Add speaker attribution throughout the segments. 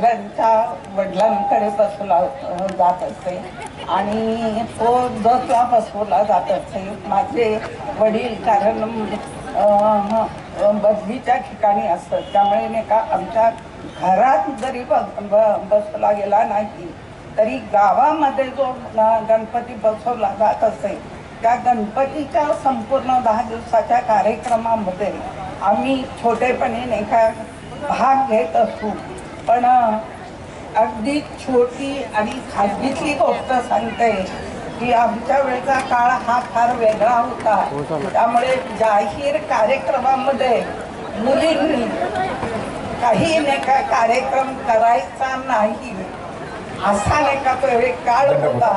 Speaker 1: दुसऱ्यांच्या वडिलांकडे बसवला जात असे आणि तो जतला बसवला जात असे. माझे वडील कारण बदलीच्या ठिकाणी असतात, त्यामुळे नाही का आमच्या घरात जरी बसवला गेला नाही तरी गावामध्ये जो गणपती बसवला जात असे त्या गणपतीच्या संपूर्ण 10 दिवसाच्या कार्यक्रमामध्ये आम्ही छोटेपणी नाही का भाग घेत असू. पण अगदी छोटी आणि खाजगीतली गोष्ट सांगते की आमच्या वेळेचा काळ हा फार वेगळा होता, त्यामुळे जाहीर कार्यक्रमामध्ये मुलींनी काही नाही का कार्यक्रम करायचा नाही असा नाही का तो एक काळ होता.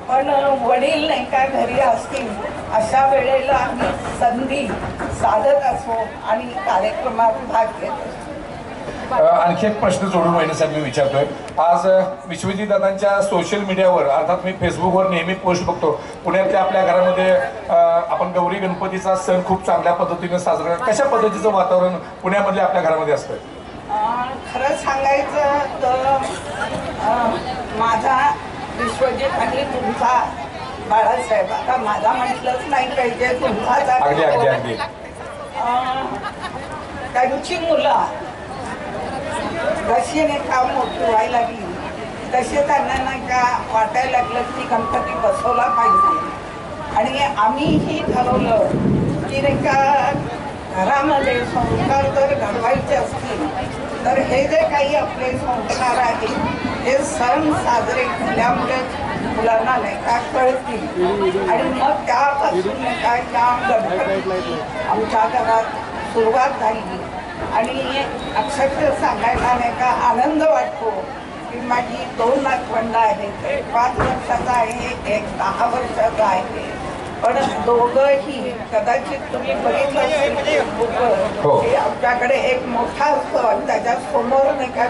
Speaker 1: पण वडील नाही का घरी असतील अशा वेळेला आम्ही संधी साधत असो आणि कार्यक्रमात भाग घेत असतो.
Speaker 2: आणखी एक प्रश्न जोडून वहिनीसाठी मी विचारतोय. आज विश्वजित दादांच्या सोशल मीडियावर अर्थात मी फेसबुकवर नेहमी पोस्ट बघतो, पुण्यातल्या आपल्या घरामध्ये आपण गौरी गणपतीचा सण खूप चांगल्या पद्धतीने साजरा करतो. कशा पद्धतीचं वातावरण पुण्यामध्ये आपल्या घरामध्ये असतं?
Speaker 1: खरं सांगायचं तर माझा विश्वजित आणि तुमचा बाळासाहेब, आता माझा म्हटलंच नाही पाहिजे, तुमचाच
Speaker 2: अगदी अगदी अगदी
Speaker 1: त्यांची मुलं जशी नाही का मोठी व्हायला लागली तसे त्यांना नाही का वाटायला लागलं की गणपती बसवला पाहिजे. आणि आम्हीही ठरवलं की नाही का घरामध्ये संस्कार जर घडवायचे असतील तर हे जे काही आपले संस्कार आहेत हे सण साजरे केल्यामुळे मुलांना नाही का कळतील. आणि मग त्यापासून नाही का त्या गणपती आमच्या घरात सुरुवात झाली. आणि अक्षरशः सांगायला नाही का आनंद वाटतो की माझी 2 नातवंड आहेत, एक 5 वर्षाचा आहे, एक 10 वर्षाचा आहे. पण दोघंही कदाचित तुम्ही बघितलं असेल की आमच्याकडे एक मोठा असतो आणि त्याच्या समोर नाही का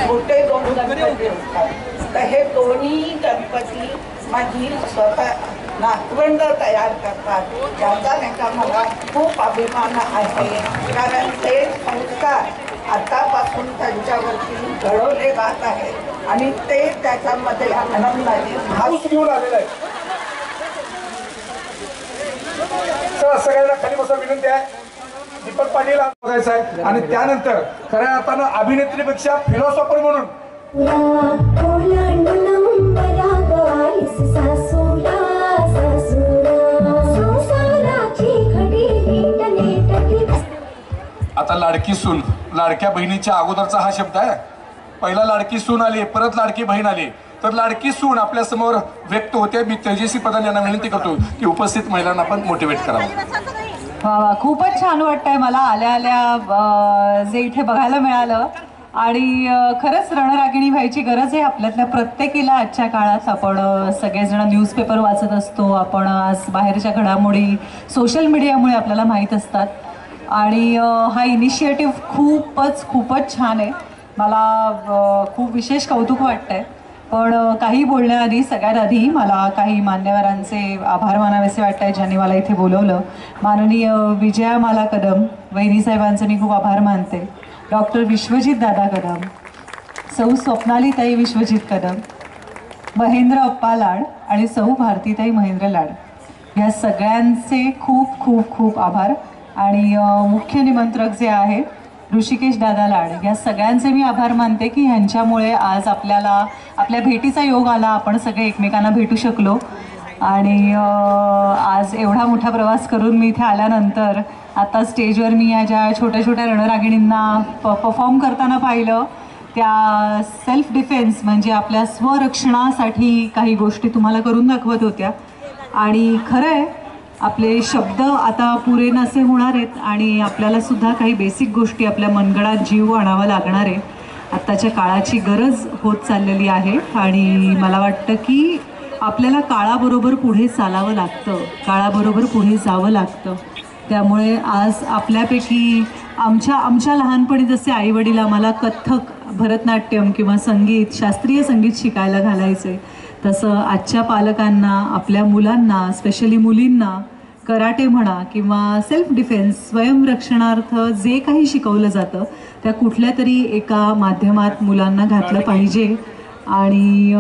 Speaker 1: छोटे 2 गणपती असतात. तर हे दोन्ही गणपती माझी स्वतः नातवंड तयार करतात, याचा नाही का मला खूप अभिमान आहे. कारण ते संस्कार आतापासून त्यांच्यावरती घडवले जात आहेत आणि ते त्याच्यामध्ये आनंदाने
Speaker 2: हाऊस घेऊन आलेला आहे. सगळ्यांना खाली बसा विनंती आहे. दीपक पाटील बघायचं आहे आणि त्यानंतर खऱ्या अर्थानं अभिनेत्रीपेक्षा फिलॉसॉफर म्हणून आता लाडकी सून, लाडक्या बहिणीच्या अगोदरचा हा शब्द आहे. पहिला लाडकी सून आली, परत लाडकी बहीण आली, तर लाडकी सून आपल्या समोर व्यक्त होते. मी तेजस्वी प्रधान यांना विनंती करतो की उपस्थित महिलांना आपण मोटिवेट करावं.
Speaker 3: खूपच छान वाटतंय मला आल्या आल्या जे इथे बघायला मिळालं. आणि खरंच रणरागिणी व्हायची गरज आहे आपल्यातल्या प्रत्येकीला. आजच्या काळात आपण सगळेजण न्यूजपेपर वाचत असतो, आपण आज बाहेरच्या घडामोडी सोशल मीडियामुळे आपल्याला माहीत असतात. आणि हा इनिशिएटिव्ह खूपच छान आहे. मला खूप विशेष कौतुक वाटतंय. पण काही बोलण्याआधी सगळ्यात आधी मला काही मान्यवरांचे आभार मानावेसे वाटत आहेत ज्यांनी मला इथे बोलवलं. माननीय विजयामाला कदम वहिनीसाहेबांचे मी खूप आभार मानते. डॉक्टर विश्वजित दादा कदम, सौ स्वप्नालीताई विश्वजित कदम, महेंद्र अप्पा लाड आणि सौ भारतीताई महेंद्र लाड, ह्या सगळ्यांचे खूप खूप खूप आभार. आणि मुख्य निमंत्रक जे आहेत ऋषिकेश दादा लाड, या सगळ्यांचे मी आभार मानते की ह्यांच्यामुळे आज आपल्याला आपल्या भेटीचा योग आला, आपण सगळे एकमेकांना भेटू शकलो. आणि आज एवढा मोठा प्रवास करून मी इथे आल्यानंतर आता स्टेजवर मी या ज्या छोट्या छोट्या रणरागिणींना परफॉर्म करताना पाहिलं, त्या सेल्फ डिफेन्स म्हणजे आपल्या स्वरक्षणासाठी काही गोष्टी तुम्हाला करून दाखवत होत्या. आणि खरं आहे आपले शब्द आता पुरे नसे होणार आहेत आणि आपल्याला सुद्धा काही बेसिक गोष्टी आपल्या मनगडात जीव आणावा लागणार आहे. आत्ताच्या काळाची गरज होत चाललेली आहे आणि मला वाटतं की आपल्याला काळाबरोबर पुढे चालावं लागतं, काळाबरोबर पुढे जावं लागतं. त्यामुळे आज आपल्यापैकी आमच्या लहानपणी जसे आईवडील आम्हाला कथ्थक, भरतनाट्यम किंवा संगीत, शास्त्रीय संगीत शिकायला घालायचे, तसं आजच्या पालकांना आपल्या मुलांना, स्पेशली मुलींना कराटे म्हणा किंवा सेल्फ डिफेन्स स्वयंरक्षणार्थ जे काही शिकवलं जातं त्या कुठल्या तरी एका माध्यमात मुलांना घातलं पाहिजे. आणि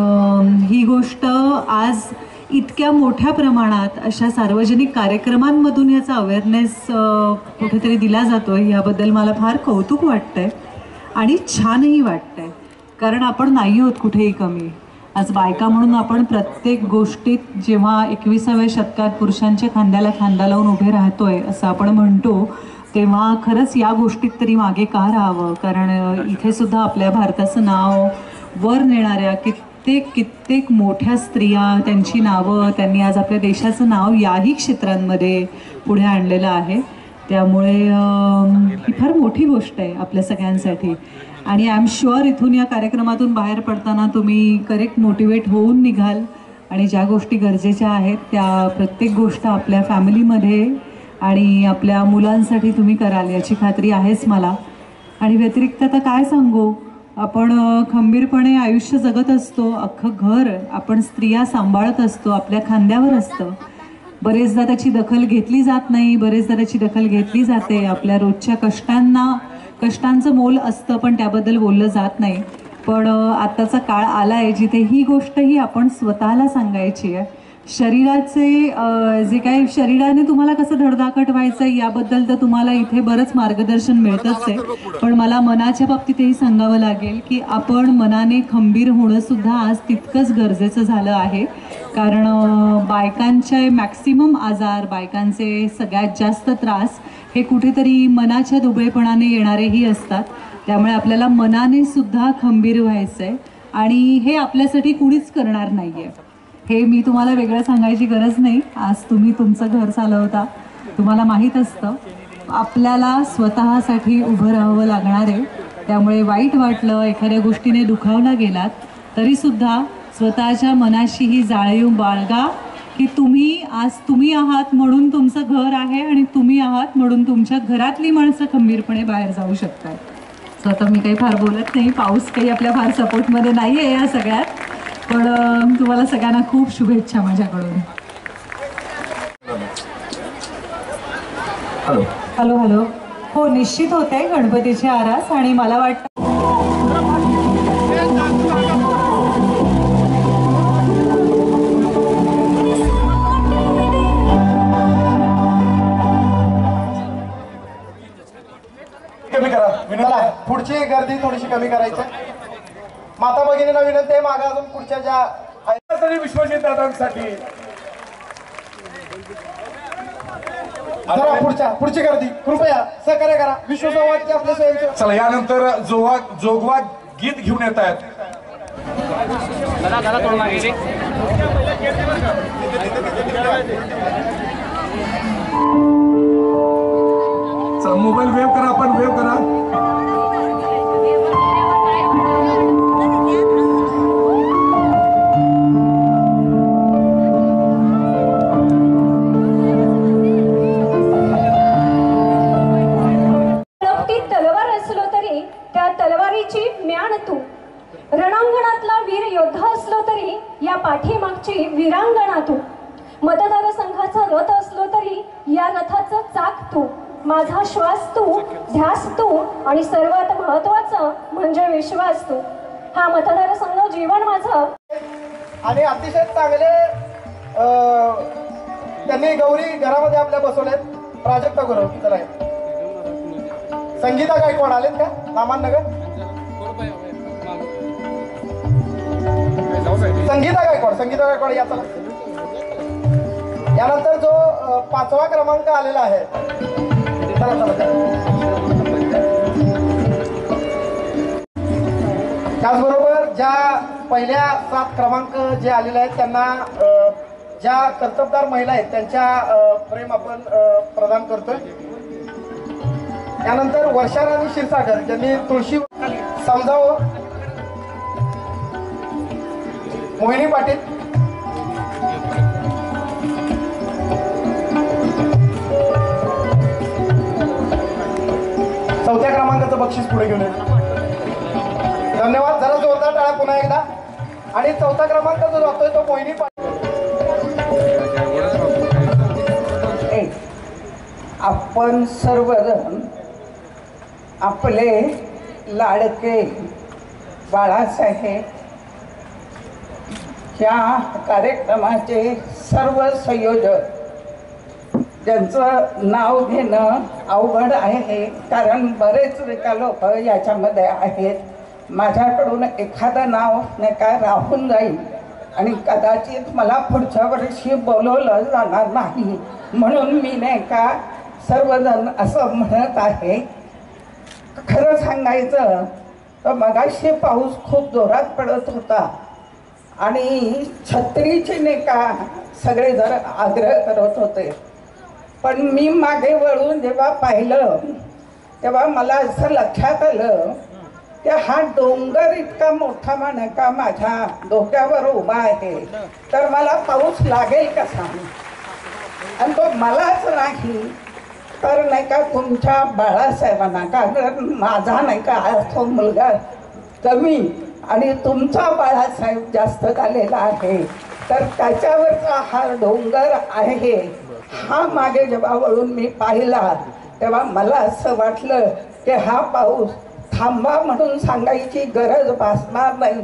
Speaker 3: ही गोष्ट आज इतक्या मोठ्या प्रमाणात अशा सार्वजनिक कार्यक्रमांमधून याचा अवेअरनेस कुठेतरी दिला जातो आहे, याबद्दल मला फार कौतुक वाटतं आहे आणि छानही वाटतं आहे. कारण आपण नाही होत कुठेही कमी. आज बायका म्हणून आपण प्रत्येक गोष्टीत जेव्हा 21व्या शतकात पुरुषांच्या खांद्याला खांदा लावून उभे राहतोय असं आपण म्हणतो, तेव्हा खरंच या गोष्टीत तरी मागे का राहावं. कारण इथे सुद्धा आपल्या भारताचं नाव वर नेणाऱ्या कित्येक मोठ्या स्त्रिया, त्यांची नावं, त्यांनी आज आपल्या देशाचं नाव याही क्षेत्रांमध्ये पुढे आणलेलं आहे. त्यामुळे ही फार मोठी गोष्ट आहे आपल्या सगळ्यांसाठी. आणि आय एम शुअर इथून या कार्यक्रमातून बाहेर पडताना तुम्ही करेक्ट मोटिवेट होऊन निघाल आणि ज्या गोष्टी गरजेच्या आहेत त्या प्रत्येक गोष्ट आपल्या फॅमिलीमध्ये आणि आपल्या मुलांसाठी तुम्ही कराल याची खात्री आहेच मला. आणि व्यतिरिक्त आता काय सांगू, आपण खंबीरपणे आयुष्य जगत असतो, अख्खं घर आपण स्त्रिया सांभाळत असतो, आपल्या खांद्यावर असतं. बरेचदा त्याची दखल घेतली जात नाही, बरेचदा त्याची दखल घेतली जाते. आपल्या रोजच्या कष्टांचं मोल असतं पण त्याबद्दल बोललं जात नाही. पण आत्ताचा काळ आला आहे जिथे ही गोष्टही आपण स्वतःला सांगायची आहे. शरीराचे जे काही शरीराने तुम्हाला कसं धडधाकट व्हायचं याबद्दल तर तुम्हाला इथे बरंच मार्गदर्शन मिळतच आहे. पण मला मनाच्या बाबतीतही सांगावं लागेल की आपण मनाने खंबीर होणं सुद्धा आज तितकंच गरजेचं झालं आहे. कारण बायकांचे मॅक्सिमम आजार, बायकांचे सगळ्यात जास्त त्रास हे कुठेतरी मनाच्या दुबळेपणाने येणारेही असतात. त्यामुळे आपल्याला मनाने सुद्धा खंबीर व्हायचं आहे आणि हे आपल्यासाठी कुणीच करणार नाही आहे. हे मी तुम्हाला वेगळं सांगायची गरज नाही. आज तुम्ही तुमचं घर चालवता, तुम्हाला माहीत असतं आपल्याला स्वतःसाठी उभं राहावं लागणार आहे. त्यामुळे वाईट वाटलं, एखाद्या गोष्टीने दुखावला गेलात तरीसुद्धा स्वतःच्या मनाशीही जाळीव बाळगा की तुम्ही आहात म्हणून तुमचं घर आहे आणि तुम्ही आहात म्हणून तुमच्या घरातली माणसं खंबीरपणे बाहेर जाऊ शकतात. सो आता मी काही फार बोलत नाही, पाऊस काही आपल्या फार सपोर्टमध्ये नाही आहे या सगळ्यात. पण तुम्हाला सगळ्यांना खूप शुभेच्छा माझ्याकडून. Hello hello. हो, निश्चित होते गणपतीची आरास आणि मला वाटतं
Speaker 2: कमी करा.
Speaker 4: पुढची गर्दी थोडीशी कमी करायची. माता भगिनींना विनंती आहे मागे अजून पुढच्या ज्या
Speaker 2: तरी विश्वजित दादांसाठी
Speaker 4: पुढची गर्दी कृपया सहकार्य करा. विश्वसंवादचे आपले स्वयंसेवक.
Speaker 2: चला, यानंतर जोगवा गीत घेऊन येत आहेत. चला, मोबाईल वेव करा, आपण वेव करा.
Speaker 5: रणांगणातला वीर योद्धा असलो तरी या पाठीमागची वीरांगणा तू. मतदार संघाचा रथ असलो तरी या रथाचं चाक तू. माझा श्वास तू, ध्यास तू आणि सर्वात महत्वाचं म्हणजे विश्वास तू. हा मतदार संघ जीवन माझं.
Speaker 4: आणि अतिशय चांगले त्यांनी गौरी घरामध्ये आपल्या बसवलेत. प्राजक्ता गुरु चला, संगीता गायकवाड आलेत का नामांनगर? संगीता गायकवाड या चला. यानंतर जो 5वा क्रमांक आलेला आहे, त्याचबरोबर ज्या पहिल्या 7 क्रमांक जे आलेले आहेत त्यांना ज्या कर्तबदार महिला आहेत त्यांच्या प्रेम आपण प्रदान करतोय. त्यानंतर वर्षा राणी क्षीरसागर ज्यांनी तुळशी समजावं. मोहिनी पाटील. चौथ्या क्रमांकाचं बक्षीस पुढे घेऊन येतो. धन्यवाद. जरा जोरदार टाळ्या पुन्हा एकदा. आणि 4था क्रमांक जो जातोय तो मोहिनी पाटील.
Speaker 1: आपण सर्वजण आपले लाडके बाळासाहेब ह्या कार्यक्रमाचे सर्व संयोजक, ज्यांचं नाव घेणं अवघड आहे कारण बरेच लोक याच्यामध्ये आहेत. माझ्याकडून एखादं नाव नाही का राहून जाईल आणि कदाचित मला पुढच्या वर्षी बोलवलं जाणार नाही, म्हणून मी नाही का सर्वजण असं म्हणत आहे. खरं सांगायचं तर मगाशी पाऊस खूप जोरात पडत होता आणि छत्रीची नाही का सगळे जर आग्रह करत होते, पण मी मागे वळून जेव्हा पाहिलं तेव्हा मला असं लक्षात आलं की हा डोंगर इतका मोठा नाही का माझ्या डोक्यावर उभा आहे, तर मला पाऊस लागेल कसा. आणि तो मलाच नाही तर नाही का तुमच्या बाळासाहेबांना, कारण माझा नाही का तो मुलगा कमी आणि तुमचा बाळासाहेब जास्त झालेला आहे, तर त्याच्यावरचा हा डोंगर आहे. हा मागे जेव्हा वळून मी पाहिला तेव्हा मला असं वाटलं की हा पाऊस थांबा म्हणून सांगायची गरज भासणार नाही.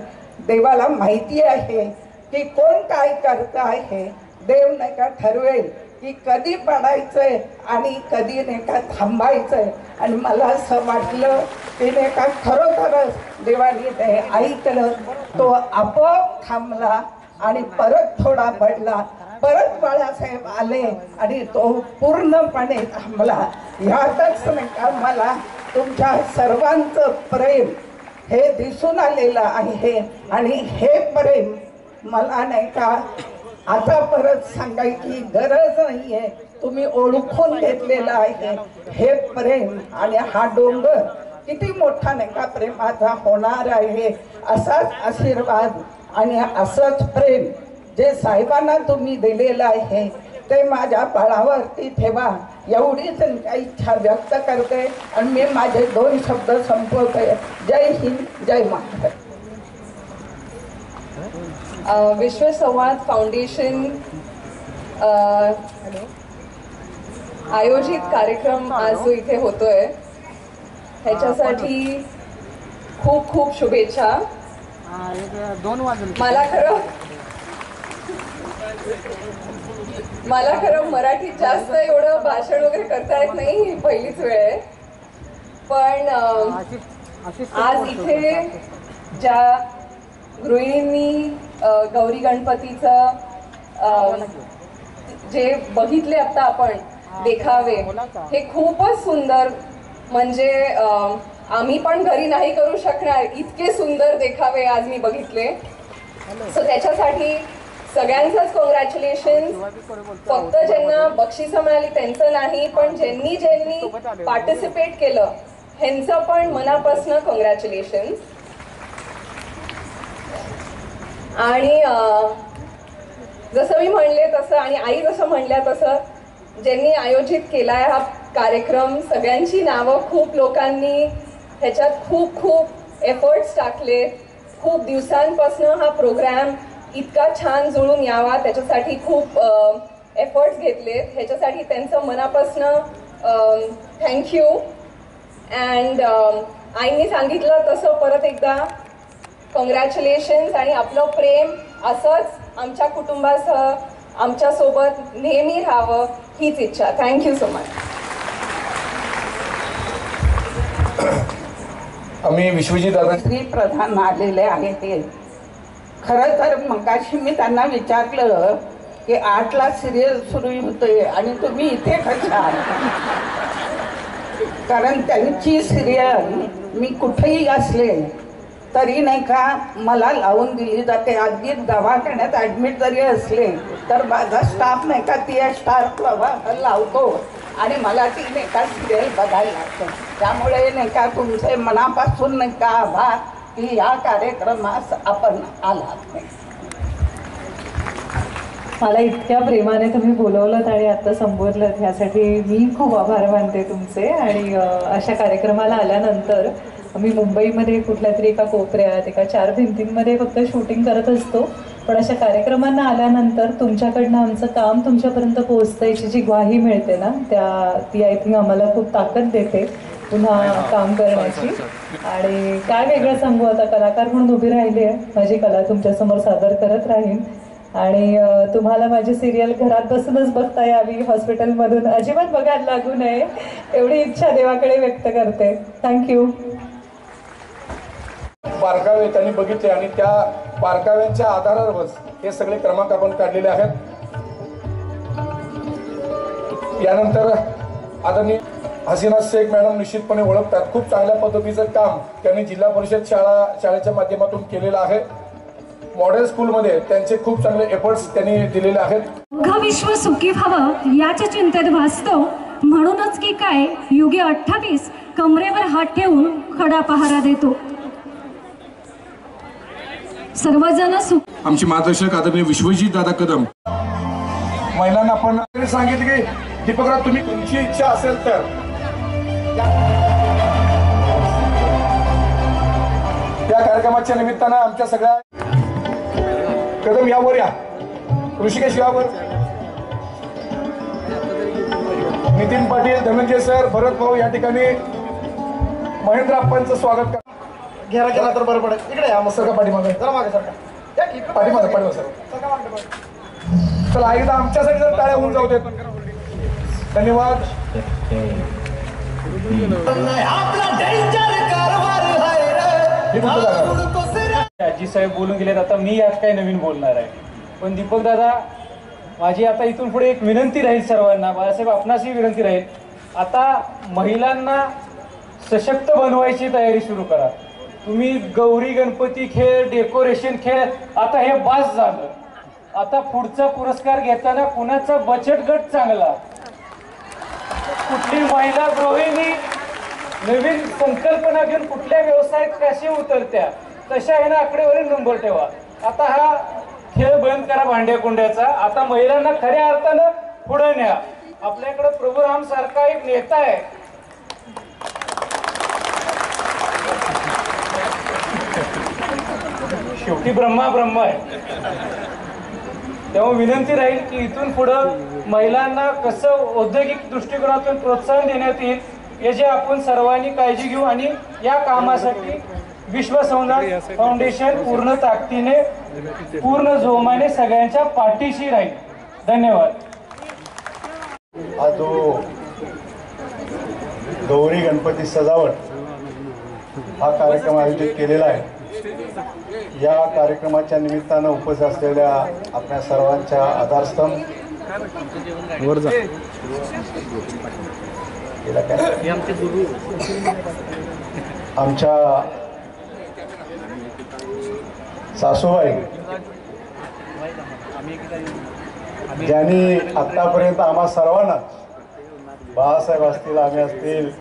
Speaker 1: देवाला माहिती आहे की कोण काय करत आहे. देव नाही का ठरवेल की कधी पडायचंय आणि कधी नाही का थांबायचंय. आणि मला असं वाटलं की नाही का खरोखरच देवाने ते ऐकलं. तो आपोआप थांबला आणि परत थोडा पडला. परत बाळासाहेब आले आणि तो पूर्णपणे थांबला. ह्यातच नाही का मला तुमच्या सर्वांचं प्रेम हे दिसून आलेलं आहे आणि हे प्रेम मला नाही का आता परत सांगायची गरज नाहीये. तुम्ही ओळखून घेतलेलं आहे हे प्रेम आणि हा डोंगर किती मोठा नाही का प्रेमाचा होणार आहे. असाच आशीर्वाद आणि असंच प्रेम जे साहेबांना तुम्ही दिलेलं आहे ते माझ्या बाळावरती ठेवा एवढीच इच्छा व्यक्त करते आणि मी माझे 2 शब्द संपवते. जय हिंद, जय महाराष्ट्र.
Speaker 3: विश्वसंवाद फाउंडेशन आयोजित कार्यक्रम आज जो इथे होतोय ह्याच्यासाठी खूप खूप शुभेच्छा. मला खरं मराठीत जास्त एवढं भाषण वगैरे करता येत नाही, ही पहिलीच वेळ आहे. पण आज इथे ज्या गृहिणींनी गौरी गणपतीचं जे बघितले आता आपण देखावे हे खूपच सुंदर, म्हणजे आम्ही पण घरी नाही करू शकणार इतके सुंदर देखावे आज मी बघितले. सो त्याच्यासाठी सगळ्यांचंच कॉंग्रॅच्युलेशन. फक्त ज्यांना बक्षिसं मिळाली त्यांचं नाही, पण ज्यांनी पार्टिसिपेट केलं ह्यांचं पण मनापासून कॉंग्रॅच्युलेशन. आणि जसं मी म्हणले तसं आणि आई जसं म्हणल्या तसं ज्यांनी आयोजित केलाय हा कार्यक्रम सगळ्यांची नावं खूप लोकांनी ह्याच्यात खूप खूप एफर्ट्स टाकले. खूप दिवसांपासून हा प्रोग्राम इतका छान जुळून यावा त्याच्यासाठी खूप एफर्ट्स घेतले. ह्याच्यासाठी त्यांचं मनापासून थँक्यू. अँड आईंनी सांगितलं तसं परत एकदा कॉंग्रॅच्युलेशन्स. आणि आपलं प्रेम असंच आमच्या कुटुंबासह आमच्यासोबत नेहमी राहावं हीच इच्छा. Thank you so much.
Speaker 2: आम्ही विश्वजित दादा
Speaker 1: श्री प्रधान आलेले आहे ते. खरं तर मगाशी मी त्यांना विचारलं की 8ला सिरियल सुरू होते आणि तुम्ही इथे कशा, कारण त्यांची सिरियल मी कुठेही असले तरी नाही का मला लावून दिली जाते. अगदी दवाखान्यात ॲडमिट जरी असले तर माझा स्टाफ नाही का ती स्टार लावतो आणि मला ती नाही का सिरियल बघायला लागतं. त्यामुळे नाही का तुमचे मनापासून नाही का आभार की या कार्यक्रमास आपण आलात.
Speaker 3: मला इतक्या प्रेमाने तुम्ही बोलवलं आणि आता संबोधलं ह्यासाठी मी खूप आभार मानते तुमचे. आणि अशा कार्यक्रमाला आल्यानंतर मी मुंबईमध्ये कुठल्या तरी एका कोपऱ्यात एका 4 भिंतींमध्ये फक्त शूटिंग करत असतो, पण अशा कार्यक्रमांना आल्यानंतर तुमच्याकडनं आमचं काम तुमच्यापर्यंत पोहोचतं याची जी ग्वाही मिळते ना, ती आय थिंक आम्हाला खूप ताकद देते पुन्हा काम करण्याची. आणि काय वेगळं सांगू, आता कलाकार म्हणून उभी राहिली आहे, माझी कला तुमच्यासमोर सादर करत राहीन. आणि तुम्हाला माझी सिरियल घरात बसूनच बघता यावी, हॉस्पिटलमधून अजिबात बघायला लागू नये एवढी इच्छा देवाकडे व्यक्त करते. थँक्यू.
Speaker 2: बारकावे त्यांनी बघितले आणि त्या बारकाव्यांच्या आधारावर हे सगळे क्रमांक आपण काढलेले आहेत. यानंतर आदरणीय हसीना शेख मॅडम निश्चितपणे ओळखतात. खूप चांगल्या पद्धतीचं काम त्यांनी जिल्हा परिषद शाळेच्या माध्यमातून केलेलं आहे. मॉडेल स्कूलमध्ये त्यांचे खूप चांगले एफर्ट्स त्यांनी दिलेले आहेत.
Speaker 5: विश्व सुखी व्हावं याच्या चिंतेत भासतो, म्हणूनच की काय युगे 28 कमरेवर हात ठेवून खडा पहारा देतो. सर्वजण सुख.
Speaker 2: आमचे मार्गदर्शक आदरणीय विश्वजित दादा कदम. महिलांना आपण सांगितले की दीपकराव, तुम्ही तुमची इच्छा असेल तर या कार्यक्रमाच्या निमित्तानं आमच्या सगळ्या कदम यावर या, ऋषिकेश यावर, नितीन पाटील, धनंजय सर, भरत भाऊ या ठिकाणी महेंद्र अप्पांचं स्वागत करा.
Speaker 4: घेरा तर बरं पडेल. इकडे या मग
Speaker 2: सर का पाठीमागे,
Speaker 4: जरा मागे सर
Speaker 2: पाठीमागे सर. चला एकदा आमच्यासाठी जर टाळ्या होऊन जाऊ देत. धन्यवाद.
Speaker 6: आजी साहेब बोलून गेलेत, आता मी यात काही नवीन बोलणार आहे. पण दीपक दादा, माझी आता इथून पुढे एक विनंती राहील सर्वांना, बाळासाहेब आपणासही विनंती राहील, आता महिलांना सशक्त बनवायची तयारी सुरू करा. तुम्ही गौरी गणपती खेळ, डेकोरेशन खेळ, आता हे बास झालं. आता पुढचा पुरस्कार घेताना कुणाचा बचत गट चांगला, कुठली महिला गृहिणी नवीन संकल्पना घेऊन कुठल्या व्यवसायात कशी उतरत्या, तशा आहे ना आकडेवारी नंबर ठेवा. आता हा खेळ बंद करा भांड्या कुंड्याचा. आता महिलांना खऱ्या अर्थानं पुढे न्या. आपल्याकडे प्रभू राम सारखा एक नेता आहे, शेवटी ब्रह्मा ब्रह्मा आहे. तेव्हा विनंती राहील की इथून पुढं महिलांना कसं औद्योगिक दृष्टिकोनातून प्रोत्साहन देण्यात येईल याची आपण सर्वांनी काळजी घेऊ. आणि या कामासाठी विश्वसंवाद फाउंडेशन पूर्ण ताकदीने, पूर्ण जोमाने सगळ्यांच्या पाठीशी राहील. धन्यवाद.
Speaker 7: हा जो गौरी गणपती सजावट हा कार्यक्रम आयोजित केलेला आहे, या कार्यक्रमाच्या निमित्तानं उपस्थित असलेल्या आपल्या सर्वांच्या आधारस्तंभ आमच्या सासूबाई, ज्यांनी आतापर्यंत आम्हा सर्वांना, बाळासाहेब असतील, आम्ही असतील,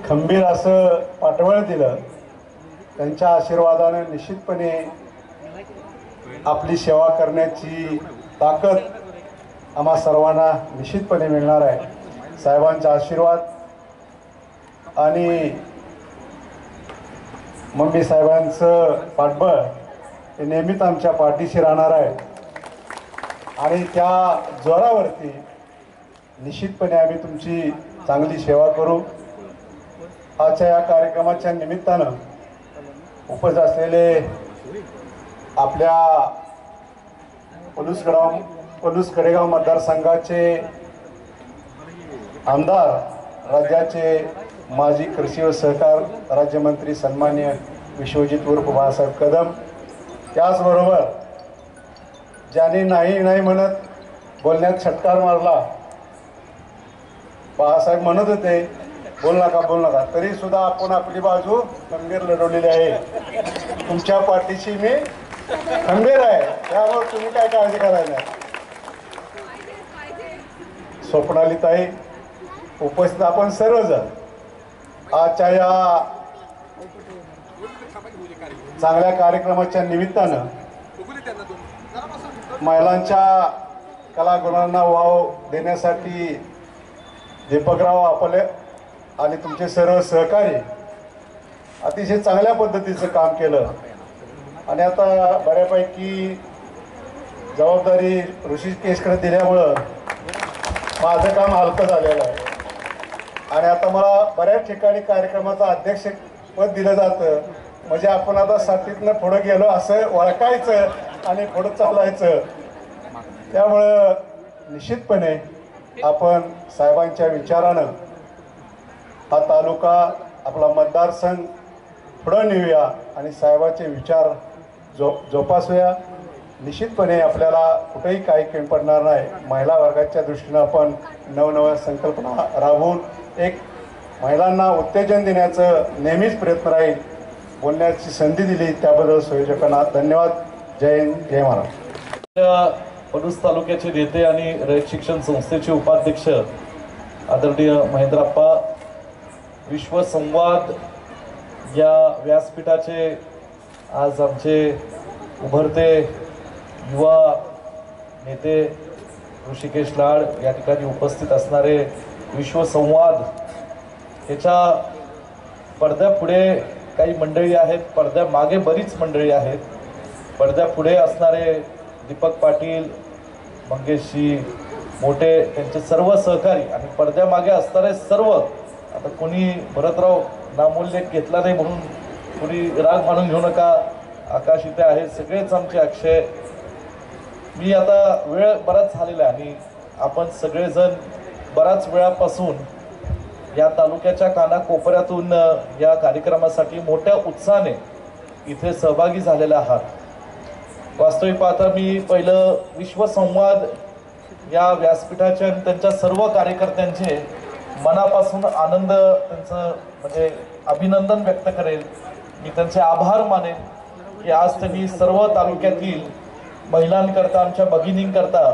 Speaker 7: खंबीर असं पाठबळ दिलं, त्यांच्या आशीर्वादाने निश्चितपणे आपली सेवा करण्याची ताकद आम्हा सर्वांना निश्चितपणे मिळणार आहे. साहेबांचा आशीर्वाद आणि मम्मी साहेबांचं पाठबळ हे नेहमीच आमच्या पाठीशी राहणार आहे. आणि त्या जोरावरती निश्चितपणे आम्ही तुमची चांगली सेवा करू. आजच्या या कार्यक्रमाच्या निमित्तानं उपस्थित असलेले आपल्या पलूस कडेगाव मतदारसंघाचे आमदार, राज्याचे माजी कृषी व सहकार राज्यमंत्री सन्मान्य विश्वजित उर्फ बाळासाहेब कदम, त्याचबरोबर ज्यांनी नाही नाही म्हणत बोलण्यात छटकार मारला, बाळासाहेब म्हणत होते बोल नका, तरी सुद्धा आपण आपली बाजू खंबीर लढवलेली आहे. तुमच्या पाठीशी मी खंबीर आहे, त्यामुळे तुम्ही काय काळजी करायला. स्वप्नाली ताई, उपस्थित आपण सर्वजण आजच्या या चांगल्या कार्यक्रमाच्या निमित्तानं महिलांच्या कलागुणांना वाव देण्यासाठी दीपकराव आपले आणि तुमचे सर्व सहकारी अतिशय चांगल्या पद्धतीचं काम केलं. आणि आता बऱ्यापैकी जबाबदारी ऋषिकेशकडे दिल्यामुळं माझं काम हलकं झालेलं आहे आणि आता मला बऱ्याच ठिकाणी कार्यक्रमाचं अध्यक्षपद दिलं जातं. म्हणजे आपण आता साथीतनं पुढं गेलो असं ओळखायचं आणि पुढं चालायचं. त्यामुळं निश्चितपणे आपण साहेबांच्या विचारानं हा तालुका आपला मतदारसंघ पुढं नेऊया आणि साहेबांचे विचार जोपासूया. निश्चितपणे आपल्याला कुठेही काही कमी पडणार नाही. महिला वर्गाच्या दृष्टीनं आपण नवनव्या संकल्पना राबवून एक महिलांना उत्तेजन देण्याचं नेहमीच प्रयत्न राहील. बोलण्याची संधी दिली त्याबद्दल संयोजकांना धन्यवाद. जय हिंद, जय महाराष्ट्र.
Speaker 8: पलूस तालुक्याचे नेते आणि रयत शिक्षण संस्थेचे उपाध्यक्ष आदरणीय महेंद्रप्पा, विश्वसंवाद या व्यासपीठाचे आज आमचे उभरते युवा नेते ऋषिकेश लाड या ठिकाणी उपस्थित असणारे विश्वसंवाद याच्या पडद्यापुढे काही मंडळी आहेत, पडद्यामागे बरीच मंडळी आहेत. पडद्यापुढे असणारे दीपक पाटील, मंगेशजी मोठे, त्यांचे सर्व सहकारी आणि पडद्यामागे असणारे सर्व. आता कोणी भरतराव नामोल्लेख घेतला नाही म्हणून कोणी राग मानून घेऊ नका. आकाश इथे आहे, सगळेच आमचे अक्षय. मी आता वेळ बराच झालेला आणि आपण सगळेजण बराच वेळापासून या तालुक्याच्या कानाकोपऱ्यातून या कार्यक्रमासाठी मोठ्या उत्साहाने इथे सहभागी झालेले आहात. वास्तविक पाहता मी पहिलं विश्वसंवाद या व्यासपीठाचे आणि त्यांच्या सर्व कार्यकर्त्यांचे मनापासून आनंद, त्यांचं म्हणजे अभिनंदन व्यक्त करेल. मी त्यांचे आभार मानेन की आज त्यांनी सर्व तालुक्यातील महिलांकरता, आमच्या भगिनींकरता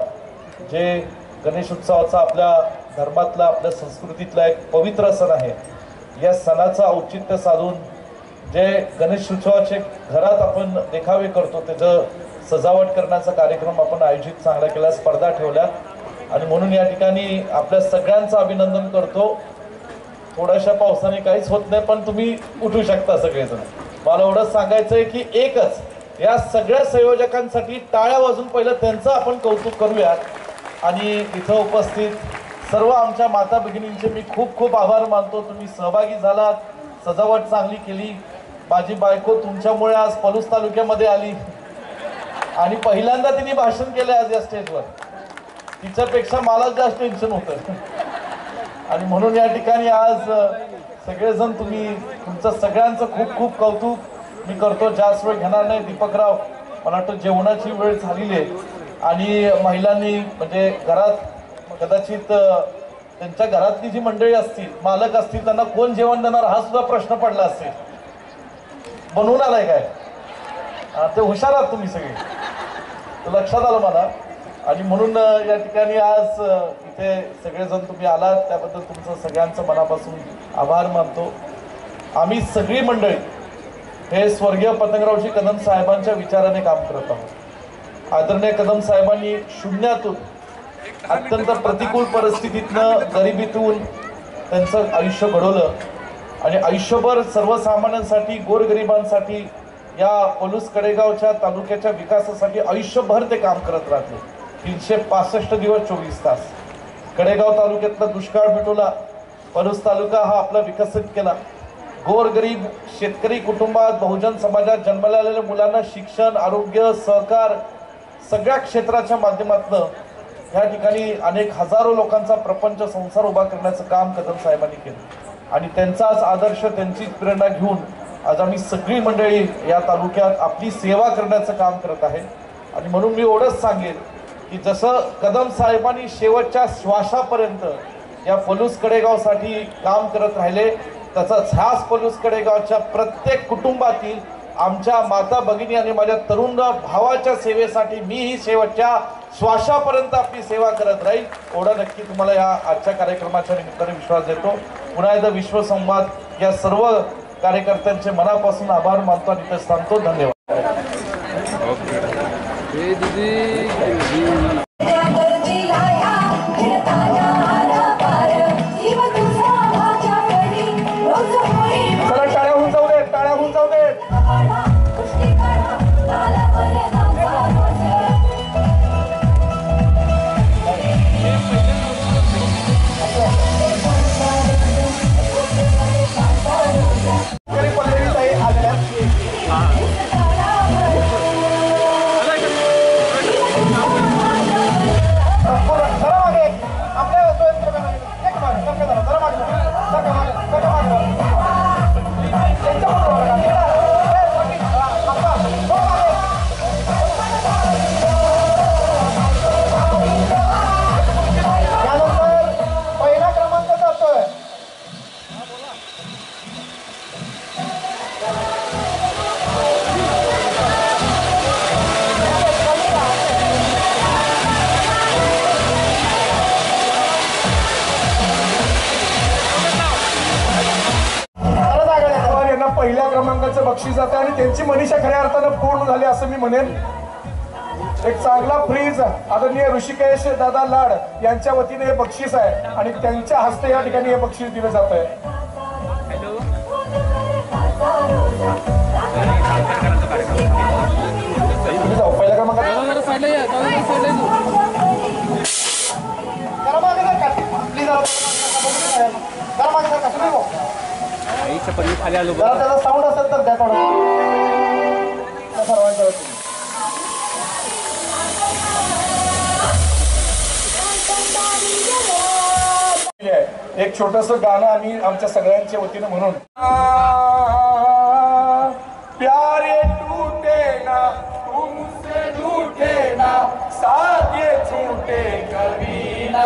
Speaker 8: जे गणेश उत्सवाचा आपल्या धर्मातला, आपल्या संस्कृतीतला एक पवित्र सण आहे, या सणाचं औचित्य साधून जे गणेश उत्सवाचे घरात आपण देखावे करतो त्याचं सजावट करण्याचा कार्यक्रम आपण आयोजित चांगला केला, स्पर्धा ठेवल्या आणि म्हणून या ठिकाणी आपल्या सगळ्यांचं अभिनंदन करतो. थोड्याशा पावसाने काहीच होत नाही पण तुम्ही उठू शकता सगळेजण. मला एवढंच सांगायचं आहे की एकच या सगळ्या संयोजकांसाठी टाळ्या वाजून पहिलं त्यांचं आपण कौतुक करूयात. आणि इथं उपस्थित सर्व आमच्या माता भगिनींचे मी खूप खूप आभार मानतो. तुम्ही सहभागी झालात, सजावट चांगली केली. माझी बायको तुमच्यामुळे आज पलूस तालुक्यामध्ये आली आणि पहिल्यांदा तिने भाषण केलं आज या स्टेजवर. तिच्यापेक्षा मला जास्त टेन्शन होतं आणि म्हणून या ठिकाणी आज सगळेजण तुम्ही, तुमचं सगळ्यांचं खूप खूप कौतुक मी करतो. जास्त वेळ घेणार नाही. दीपकराव, मला वाटतं जेवणाची वेळ झालेली आहे आणि महिलांनी म्हणजे घरात कदाचित त्यांच्या घरातली जी मंडळी असतील, मालक असतील, त्यांना कोण जेवण देणार हा सुद्धा प्रश्न पडला असेल. बनवून आलाय काय? ते हुशार आहात तुम्ही सगळे, लक्षात आलं मला. आणि म्हणून या ठिकाणी आज इथे सगळेजण तुम्ही आलात त्याबद्दल तुमचं सगळ्यांचं मनापासून आभार मानतो. आम्ही सगळी मंडळी हे स्वर्गीय पतंगरावजी कदम साहेबांच्या विचाराने काम करत आहोत. आदरणीय कदम साहेबांनी शून्यातून अत्यंत प्रतिकूल परिस्थितीतनं, गरिबीतून त्यांचं आयुष्य घडवलं आणि आयुष्यभर सर्वसामान्यांसाठी, गोरगरिबांसाठी, या पलूस कडेगावच्या तालुक्याच्या विकासासाठी आयुष्यभर ते काम करत राहते. 365 दिवस 24 तास. कडेगाव तालुक्यातला दुष्काळ मिटवला, पलूस तालुका हा आपला विकसित केला. गोरगरीब शेतकरी कुटुंबात, बहुजन समाजात जन्माला आलेल्या मुलांना शिक्षण, आरोग्य, सहकार सगळ्या क्षेत्राच्या माध्यमातून ह्या ठिकाणी अनेक हजारो लोकांचा प्रपंच, संसार उभा करण्याचं काम कदम साहेबांनी केलं आणि त्यांचाच आदर्श, त्यांचीच प्रेरणा घेऊन आज आम्ही सगळी मंडळी या तालुक्यात आपली सेवा करण्याचं काम करत आहे. आणि म्हणून मी एवढंच सांगेन की जसं कदम साहेबांनी शेवटच्या श्वासापर्यंत या पलूस कडेगावसाठी काम करत राहिले, तसंच ह्याच पलूस कडेगावच्या प्रत्येक कुटुंबातील आमच्या माता भगिनी आणि माझ्या तरुण भावाच्या सेवेसाठी मीही शेवटच्या श्वासापर्यंत आपली सेवा करत राहील. एवढं नक्की तुम्हाला या आजच्या कार्यक्रमाच्या निमित्ताने विश्वास देतो. पुन्हा एकदा विश्वसंवाद या सर्व कार्यकर्त्यांचे मनापासून आभार मानतो आणि इथे सांगतो. धन्यवाद.
Speaker 2: पहिल्या क्रमांकाचं बक्षीस जातं आणि त्यांची मनीषा खऱ्या अर्थानं पूर्ण झाली असं मी म्हणेन. एक चांगला फ्रीज आदरणीय ऋषिकेश दादा लाड यांच्या वतीने हे बक्षीस आहे आणि त्यांच्या हस्ते या ठिकाणी हे बक्षीस दिलं जात आहे. जाऊ पहिल्या क्रमांकात
Speaker 4: त्याचा साऊंड असेल तर द्या सर्वांच्या वतीने.
Speaker 2: एक छोटस गाणं आम्ही आमच्या सगळ्यांच्या वतीनं म्हणून प्यारे टूटे ना तुमसे रूठे ना साथ ये छूटे कभी ना